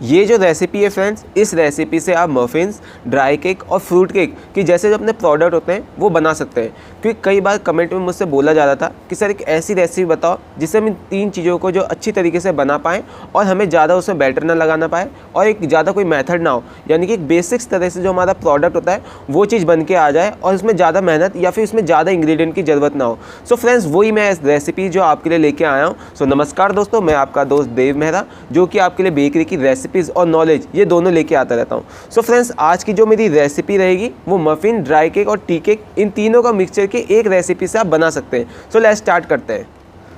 ये जो रेसिपी है फ्रेंड्स, इस रेसिपी से आप मफ़िन्स, ड्राई केक और फ्रूट केक की जैसे जो अपने प्रोडक्ट होते हैं वो बना सकते हैं। क्योंकि कई बार कमेंट में मुझसे बोला जा रहा था कि सर एक ऐसी रेसिपी बताओ जिससे हम इन 3 चीज़ों को जो अच्छी तरीके से बना पाएँ और हमें ज़्यादा उसमें बैटर ना लगाना पाए और एक ज़्यादा कोई मेथड ना हो, यानी कि एक बेसिक्स तरह से जो हमारा प्रोडक्ट होता है वो चीज़ बन के आ जाए और उसमें ज़्यादा मेहनत या फिर उसमें ज़्यादा इंग्रेडिएंट की ज़रूरत ना हो। सो फ्रेंड्स, वही मैं रेसिपी जो आपके लिए लेके आया हूँ। सो नमस्कार दोस्तों, मैं आपका दोस्त देव मेहरा, जो कि आपके लिए बेकरी की रेसिपीज़ और नॉलेज ये दोनों लेके आता रहता हूँ। सो फ्रेंड्स, आज की जो मेरी रेसिपी रहेगी वो मफ़िन, ड्राई केक और टी केक, इन तीनों का मिक्सचर की एक रेसिपी से आप बना सकते हैं। सो लेट्स स्टार्ट करते हैं।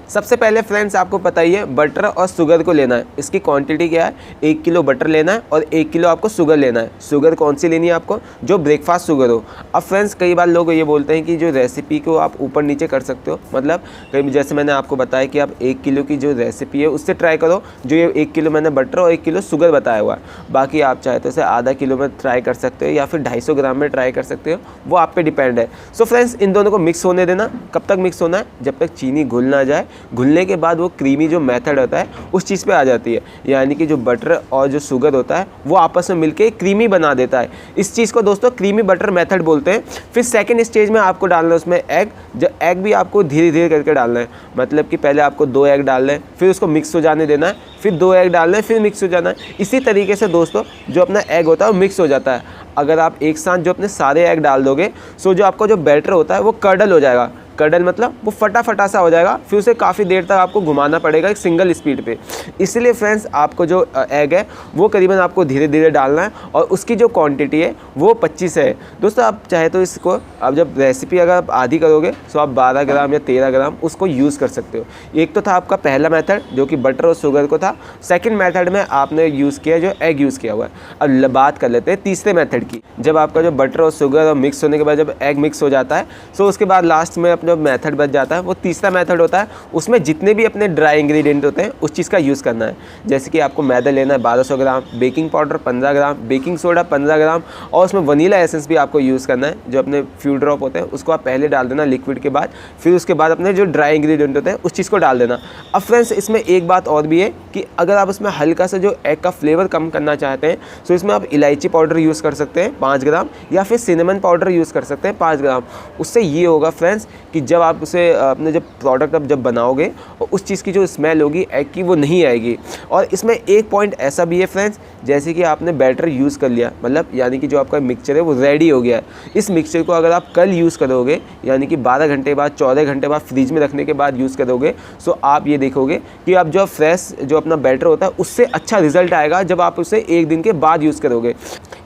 सबसे पहले फ्रेंड्स, आपको पता ही है बटर और शुगर को लेना है। इसकी क्वांटिटी क्या है, 1 किलो बटर लेना है और 1 किलो आपको शुगर लेना है। शुगर कौन सी लेनी है आपको, जो ब्रेकफास्ट शुगर हो। अब फ्रेंड्स, कई बार लोग ये बोलते हैं कि जो रेसिपी को आप ऊपर नीचे कर सकते हो, मतलब कई जैसे मैंने आपको बताया कि आप 1 किलो की जो रेसिपी है उससे ट्राई करो, जो ये 1 किलो मैंने बटर और 1 किलो शुगर बताया हुआ है। बाकी आप चाहे तो इसे आधा किलो में ट्राई कर सकते हो या फिर 250 ग्राम में ट्राई कर सकते हो, वो आप पे डिपेंड है। सो फ्रेंड्स, इन दोनों को मिक्स होने देना। कब तक मिक्स होना है, जब तक चीनी घुल ना जाए। घुलने के बाद वो क्रीमी जो मेथड होता है उस चीज़ पे आ जाती है, यानी कि जो बटर और जो शुगर होता है वो आपस में मिलके क्रीमी बना देता है। इस चीज़ को दोस्तों क्रीमी बटर मेथड बोलते हैं। फिर सेकंड स्टेज में आपको डालना है उसमें एग। जो एग भी आपको धीरे धीरे करके डालना है, मतलब कि पहले आपको 2 एग डालना है, फिर उसको मिक्स हो जाने देना है, फिर 2 एग डालना है, फिर मिक्स हो जाना है। इसी तरीके से दोस्तों जो अपना एग होता है वो मिक्स हो जाता है। अगर आप एक साथ जो अपने सारे एग डाल दोगे, सो जो आपका जो बैटर होता है वो कर्डल हो जाएगा। कर्डल मतलब वो फटा सा हो जाएगा, फिर उसे काफ़ी देर तक आपको घुमाना पड़ेगा एक सिंगल स्पीड पे। इसलिए फ्रेंड्स, आपको जो एग है वो करीबन आपको धीरे धीरे डालना है और उसकी जो क्वांटिटी है वो 25 है। दोस्तों, आप चाहे तो इसको आप जब रेसिपी अगर आप आधी करोगे तो आप 12 ग्राम या 13 ग्राम उसको यूज़ कर सकते हो। एक तो था आपका पहला मेथड जो कि बटर और शुगर को था। सेकेंड मेथड में आपने यूज़ किया जो एग यूज़ किया हुआ है। अब बात कर लेते हैं तीसरे मेथड की। जब आपका जो बटर और शुगर और मिक्स होने के बाद जब एग मिक्स हो जाता है, तो उसके बाद लास्ट में जो मेथड बच जाता है वो तीसरा मेथड होता है। उसमें जितने भी अपने ड्राई इंग्रेडिएंट होते हैं उस चीज़ का यूज़ करना है। जैसे कि आपको मैदा लेना है 1200 ग्राम, बेकिंग पाउडर 15 ग्राम, बेकिंग सोडा 15 ग्राम और उसमें वनीला एसेंस भी आपको यूज़ करना है। जो अपने फ्यू ड्रॉप होते हैं उसको आप पहले डाल देना लिक्विड के बाद, फिर उसके बाद अपने जो ड्राई इंग्रेडिएंट होते हैं उस चीज़ को डाल देना। अब फ्रेंड्स, इसमें एक बात और भी है कि अगर आप इसमें हल्का सा जो एग का फ्लेवर कम करना चाहते हैं तो इसमें आप इलायची पाउडर यूज़ कर सकते हैं 5 ग्राम, या फिर सिनेमन पाउडर यूज़ कर सकते हैं 5 ग्राम। उससे ये होगा फ्रेंड्स कि जब आप उसे अपने जब प्रोडक्ट आप जब बनाओगे और उस चीज़ की जो स्मेल होगी एग की वो नहीं आएगी। और इसमें एक पॉइंट ऐसा भी है फ्रेंड्स, जैसे कि आपने बैटर यूज़ कर लिया, मतलब यानी कि जो आपका मिक्सचर है वो रेडी हो गया है। इस मिक्सचर को अगर आप कल यूज़ करोगे, यानी कि 12 घंटे बाद, 14 घंटे बाद फ्रिज में रखने के बाद यूज़ करोगे, सो आप ये देखोगे कि आप जो फ्रेश जो अपना बैटर होता है उससे अच्छा रिजल्ट आएगा जब आप उसे 1 दिन के बाद यूज़ करोगे।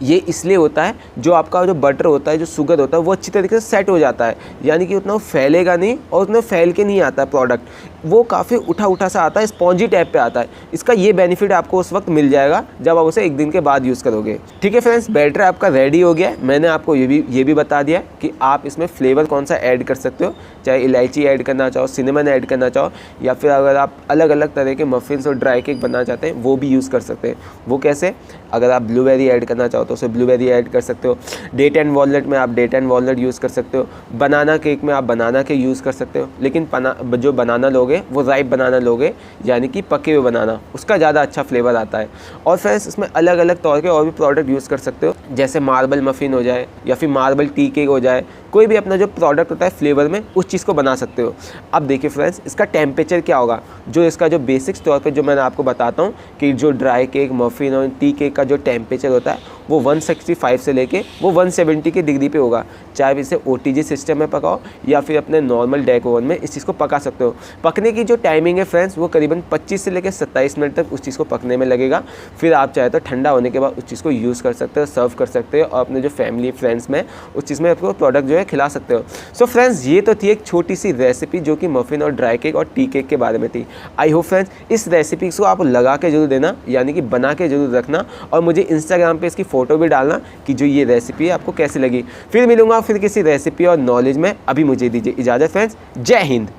ये इसलिए होता है जो आपका जो बटर होता है, जो शुगर होता है वो अच्छी तरीके से सेट हो जाता है, यानी कि उतना फैलेगा नहीं और उतना फैल के नहीं आता है प्रोडक्ट, वो काफ़ी उठा सा आता है, स्पॉन्जी टाइप पे आता है। इसका ये बेनिफिट आपको उस वक्त मिल जाएगा जब आप उसे 1 दिन के बाद यूज़ करोगे। ठीक है फ्रेंड्स, बैटर आपका रेडी हो गया है। मैंने आपको ये भी बता दिया कि आप इसमें फ्लेवर कौन सा ऐड कर सकते हो, चाहे इलायची ऐड करना चाहो, सिनेमन ऐड करना चाहो, या फिर अगर आप अलग अलग तरह के मफ़िन्स और ड्राई केक बनाना चाहते हैं वो भी यूज़ कर सकते हैं। वो कैसे, अगर आप ब्लूबेरी ऐड करना चाहो तो उसे ब्लूबेरी ऐड कर सकते हो। डेट एंड वॉलनट में आप डेट एंड वॉलनट यूज़ कर सकते हो। बनाना केक में आप बनाना केक यूज़ कर सकते हो, लेकिन जो बनाना लोगे वो राइप बनाना लोगे, यानी कि पके हुए बनाना, उसका ज़्यादा अच्छा फ्लेवर आता है। और फ्रेंड्स, इसमें अलग अलग तौर के और भी प्रोडक्ट यूज़ कर सकते हो, जैसे मार्बल मफ़िन हो जाए या फिर मार्बल टी केक हो जाए। कोई भी अपना जो प्रोडक्ट होता है फ्लेवर में उस चीज़ को बना सकते हो। अब देखिए फ्रेंड्स, इसका टेम्परेचर क्या होगा, जो इसका जो बेसिक्स तौर पे जो मैंने आपको बताता हूँ कि जो ड्राई केक, मफ़िन और टी केक का जो टेम्परेचर होता है वो 165 से लेके वो 170 की डिग्री पे होगा। चाहे इसे OTG सिस्टम में पकाओ या फिर अपने नॉर्मल डेक ओवन में इस चीज़ को पका सकते हो। पकने की जो टाइमिंग है फ्रेंड्स वो करीबन 25 से लेकर 27 मिनट तक उस चीज़ को पकने में लगेगा। फिर आप चाहे तो ठंडा होने के बाद उस चीज़ को यूज़ कर सकते हो, सर्व कर सकते हो और अपने जो फैमिली फ्रेंड्स में उस चीज़ में आपको प्रोडक्ट जो है खिला सकते हो। सो फ्रेंड्स, ये तो थी एक छोटी सी रेसिपी जो कि मफ़िन और ड्राई केक और टी केक के बारे में थी। आई होप फ्रेंड्स इस रेसिपी को आप लगा के जरूर देना, यानी कि बना के जरूर रखना, और मुझे इंस्टाग्राम पे इसकी फ़ोटो भी डालना कि जो ये रेसिपी है आपको कैसी लगी। फिर मिलूंगा फिर किसी रेसिपी और नॉलेज में। अभी मुझे दीजिए इजाज़त फ्रेंड्स, जय हिंद।